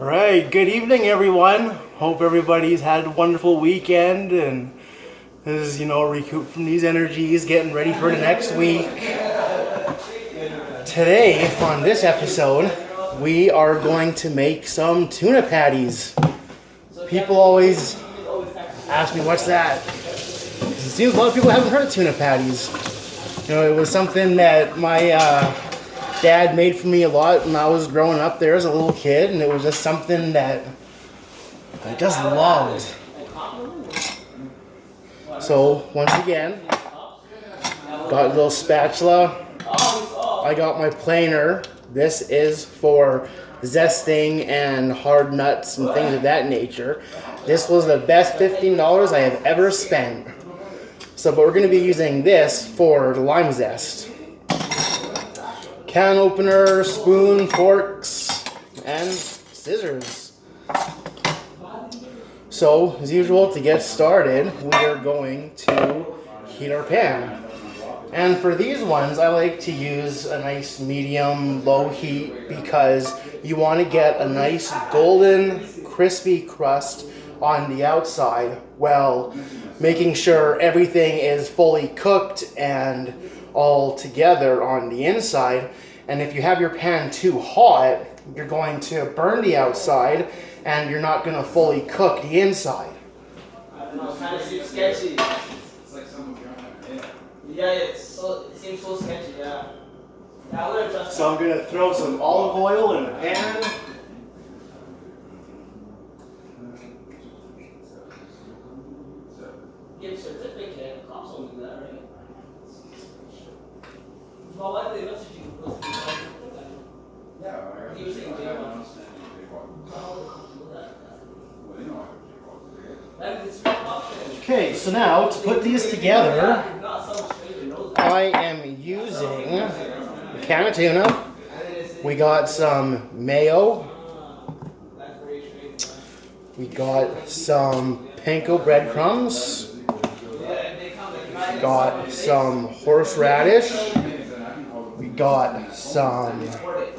All right, good evening, everyone. Hope everybody's had a wonderful weekend and is, recouped from these energies, getting ready for the next week. Today, on this episode, we are going to make some tuna patties. People always ask me, what's that? It seems a lot of people haven't heard of tuna patties. It was something that my dad made for me a lot when I was growing up there as a little kid, and it was just something that I just loved. So once again, got a little spatula. I got my planer. This is for zesting and hard nuts and things of that nature. This was the best $15 I have ever spent. But we're going to be using this for the lime zest. Can opener, spoon, forks, and scissors. So, as usual, to get started, we are going to heat our pan. And for these ones, I like to use a nice medium low heat because you want to get a nice golden, crispy crust on the outside while making sure everything is fully cooked and all together on the inside. And if you have your pan too hot, you're going to burn the outside and you're not going to fully cook the inside. I don't know, it kind of seems sketchy. It's like some yeah, it seems so sketchy, yeah. So I'm going to throw some olive oil in the pan. Give a certificate, cops don't do that, right? Well, why do they message you? Yeah, he was saying J1. Okay, so now to put these together, I am using a can of tuna. We got some mayo. We got some panko breadcrumbs. Got some horseradish. We got some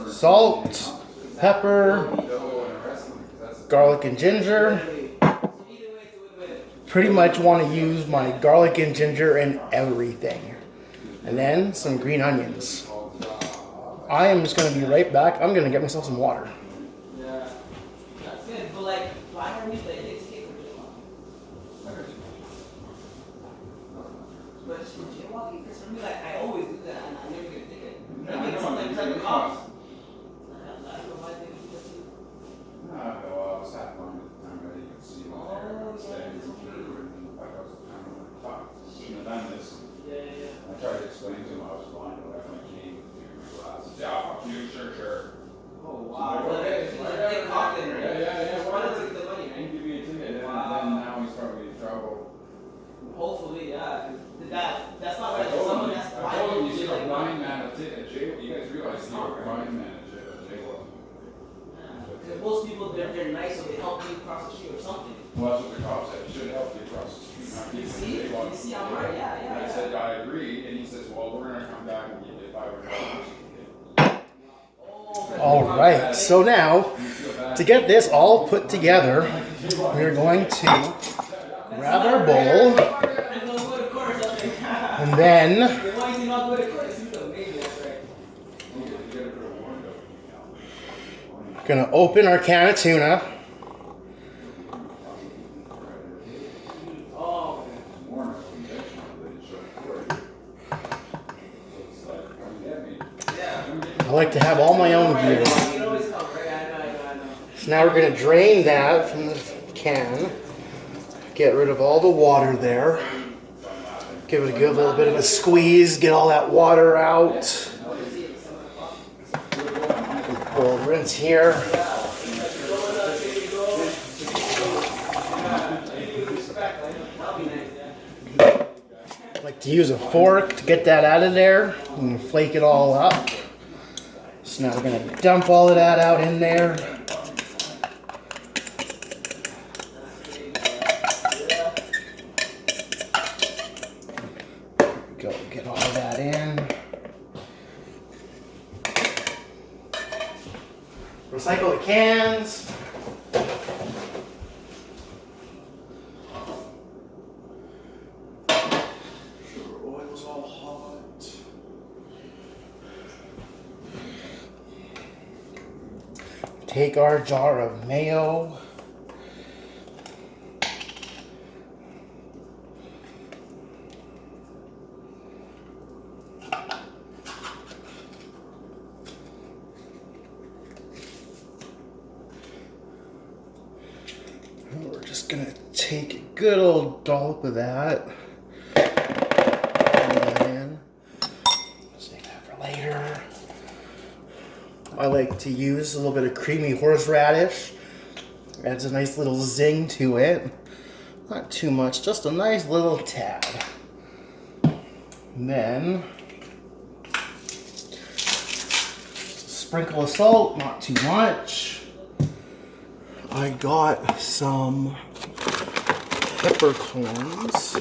salt, pepper, garlic and ginger. Pretty much want to use my garlic and ginger in everything. And then some green onions. I am just going to be right back. I'm going to get myself some water. Yeah, that's good. But like, why are we like it's cake for jaywalking? But it's for jaywalking, because for me, like, I always do that, and I never get a ticket. I mean, sometimes I get cops. I don't know why they do that too. No, well, I was at one time where you could see all there. Shouldn't have done this. Yeah. I tried to explain to him I was blind, but I finally came to my glasses. Yeah, fuck you, sure. Oh, wow. Well, it's a big cop then, right? Yeah. Why not take the money, He right? give me a ticket, and then now he's probably in trouble. Hopefully, yeah. That's not right. I told Someone him, that's I told him, blind, you you see a like, blind man at jail. You guys realize he's a blind man at jail. because most people, they're nice, so they help you cross the street or something. Well, that's what the cop said. He should help you across the street. Not You keep see? him jaywalking. You see, I'm right. Yeah. And I said, I agree. And he says, well, we're going to come back and give you $500. All right, so now to get this all put together, we're going to grab our bowl and then gonna open our can of tuna. I like to have all my own gear. So now we're going to drain that from the can. Get rid of all the water there. Give it a good little bit of a squeeze. Get all that water out. We'll rinse here. I like to use a fork to get that out of there and flake it all up. So now we're going to dump all of that out in there. Go get all of that in. Recycle the cans. take our jar of mayo. And we're just gonna take a good old dollop of that. And save that for later. I like to use a little bit of creamy horseradish. Adds a nice little zing to it. Not too much, just a nice little tad. And then sprinkle of salt, not too much. I got some peppercorns.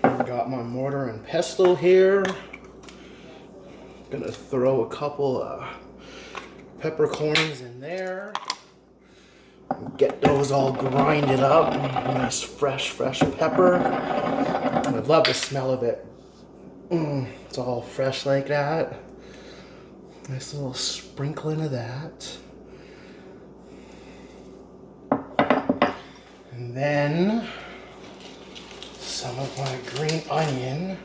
I got my mortar and pestle here. Gonna throw a couple of peppercorns in there. Get those all grinded up. Nice fresh pepper. I love the smell of it. It's all fresh like that. Nice little sprinkling of that. And then some of my green onion.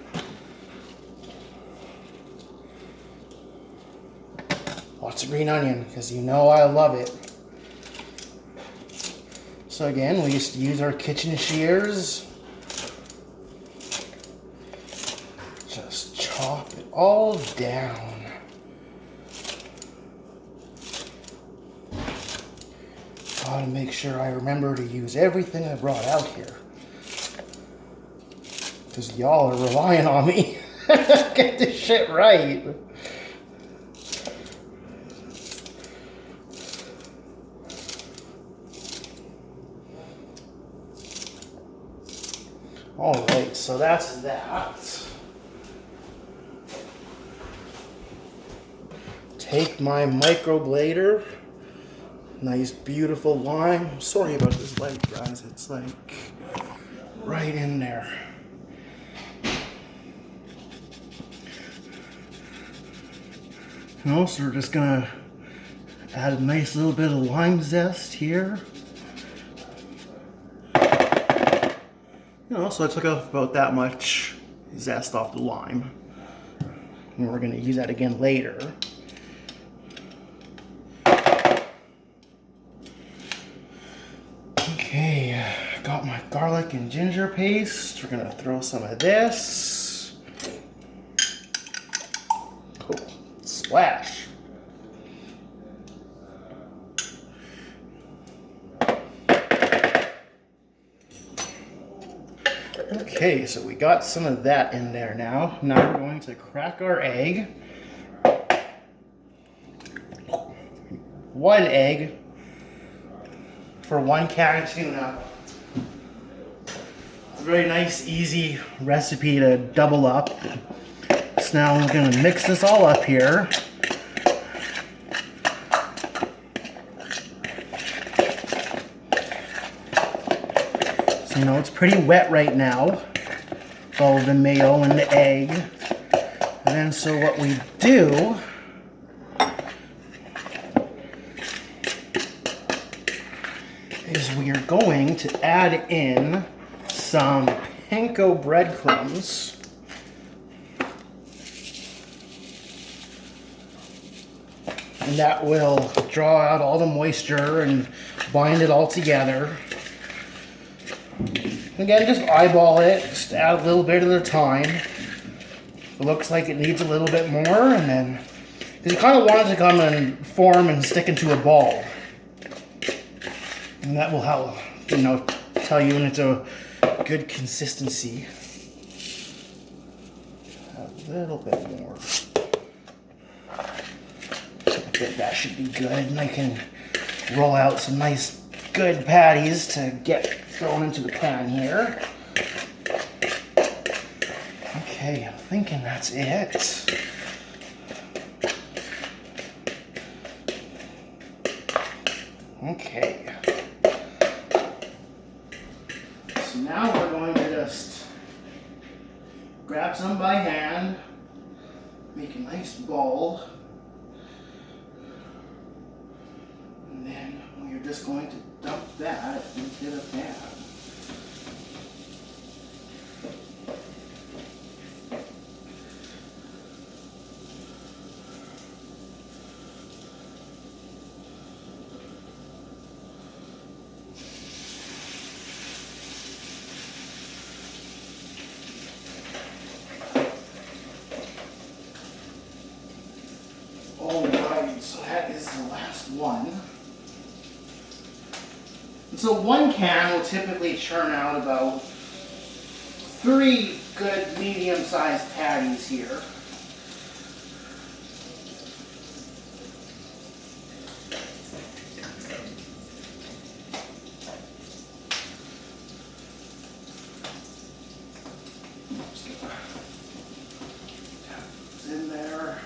Lots of green onion, because you know I love it. So again, we used to use our kitchen shears. Just chop it all down. Gotta make sure I remember to use everything I brought out here. Because y'all are relying on me. Get this shit right. Alright, so that's that. Take my microblader. Nice beautiful lime. Sorry about this light, guys. It's like right in there. And also we're just gonna add a nice little bit of lime zest here. So I took off about that much zest off the lime. And we're gonna use that again later. Okay, got my garlic and ginger paste. We're gonna throw some of this. Cool. Splash. Okay, so we got some of that in there now. Now we're going to crack our egg. One egg for 1 can of tuna. It's a very nice, easy recipe to double up. So now we're going to mix this all up here. So, you know, it's pretty wet right now. All the mayo and the egg. And then so what we do is we are going to add in some panko breadcrumbs. And that will draw out all the moisture and bind it all together. Again, just eyeball it, just add a little bit at a time. If it looks like it needs a little bit more, and then, because you kind of want it to come and form and stick into a ball. And that will help, you know, tell you when it's a good consistency. A little bit more. I think that should be good, and I can roll out some nice, good patties to get thrown into the pan here. Okay, I'm thinking that's it. Okay. So now we're going to just grab some by hand, make a nice ball. just going to dump that into the pan. Alright, so that is the last one. And so one can will typically churn out about 3 good medium-sized patties here. In there.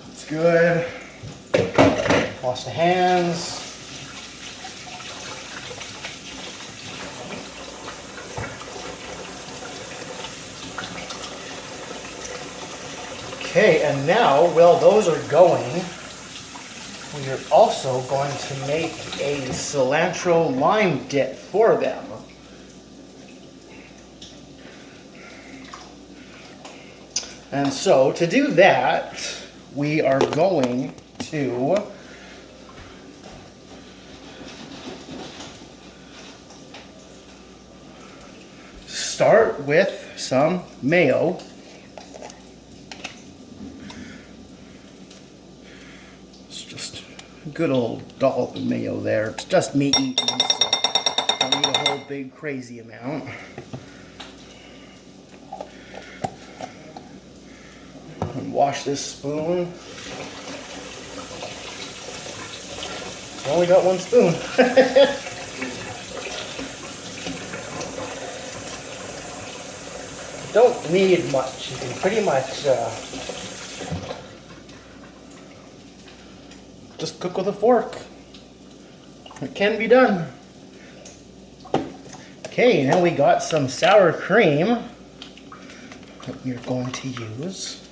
That's good. Wash the hands. Okay, and now, while those are going, we are also going to make a cilantro lime dip for them. And so, to do that, we are going to start with some mayo. It's just a good old dollop of mayo there. It's just me eating, so don't need a whole big crazy amount. And wash this spoon. I only got one spoon. Don't need much. You can pretty much just cook with a fork. It can be done. Okay, now we got some sour cream that we're going to use.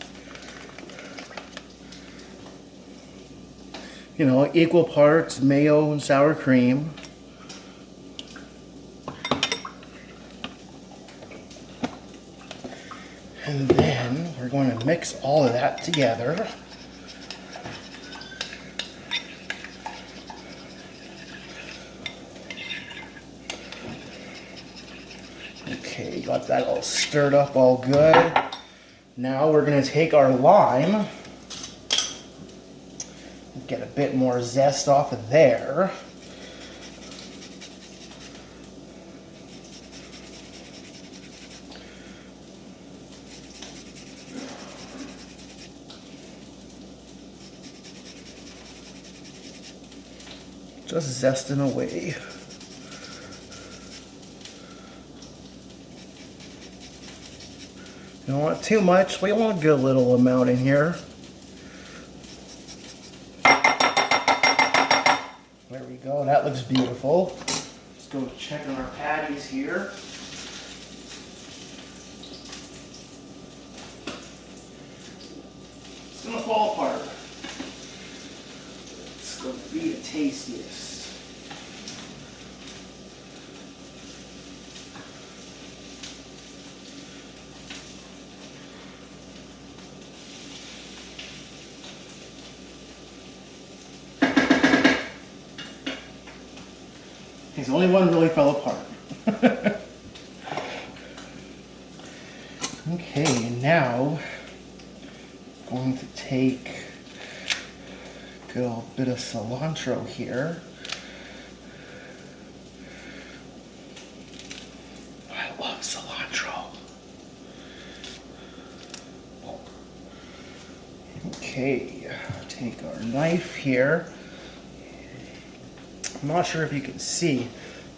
You know, equal parts mayo and sour cream. And then we're going to mix all of that together. Okay, got that all stirred up all good. Now we're going to take our lime. Get a bit more zest off of there. Just zesting away. You don't want too much, we want a good little amount in here. There we go, that looks beautiful. Let's go check on our patties here. It's gonna fall apart. It's gonna be the tastiest. He's the only one really fell apart. Okay, now I'm going to take a good old bit of cilantro here. I love cilantro. Okay, take our knife here. I'm not sure if you can see.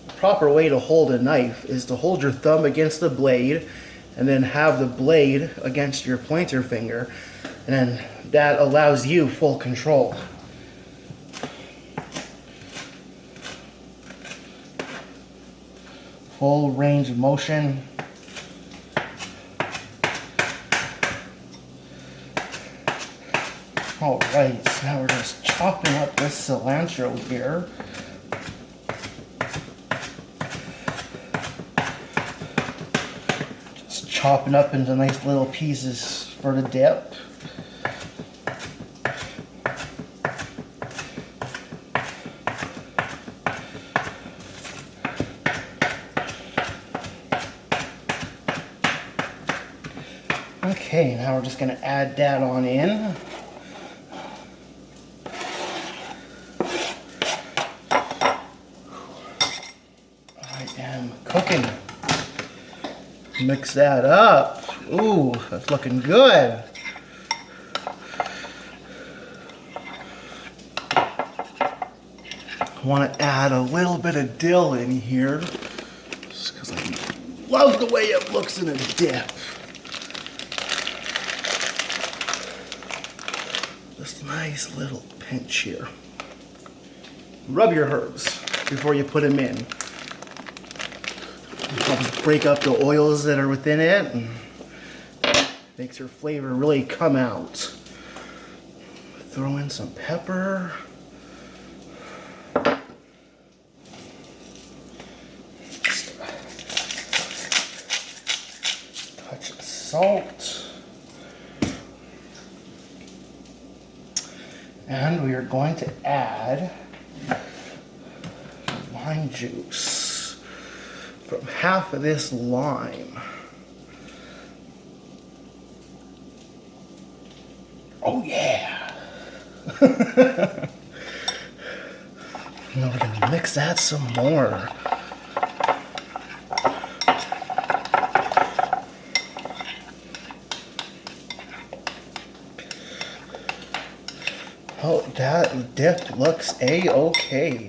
The proper way to hold a knife is to hold your thumb against the blade and then have the blade against your pointer finger, and then that allows you full control. Full range of motion. Alright, so now we're just chopping up this cilantro here. Just chopping up into nice little pieces for the dip. Okay, now we're just going to add that on in. I am cooking. Mix that up. Ooh, that's looking good. I want to add a little bit of dill in here, just because I love the way it looks in a dip. Just a nice little pinch here. Rub your herbs before you put them in. It helps break up the oils that are within it and makes your flavor really come out. Throw in some pepper. Touch of salt. And we are going to add lime juice from half of this lime. Oh yeah! And then we're going to mix that some more. Oh, that dip looks a-okay.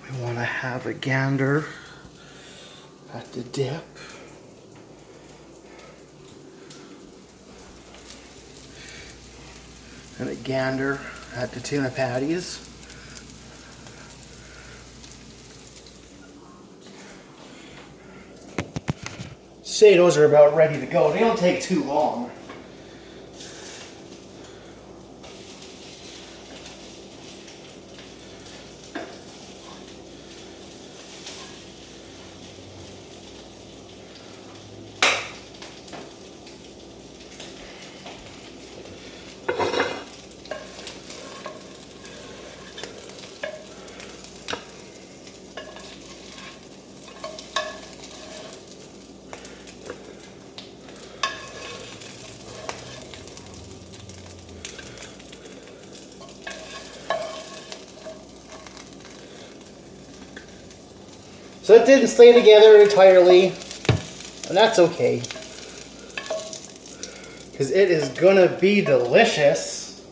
We want to have a gander at the dip. And a gander at the tuna patties. Say those are about ready to go. They don't take too long. So it didn't stay together entirely, and that's okay, because it is gonna be delicious.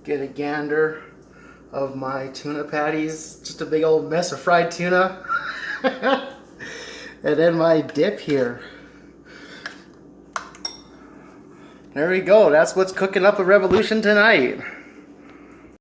Get a gander of my tuna patties, just a big old mess of fried tuna, and then my dip here. There we go. That's what's cooking up a revolution tonight.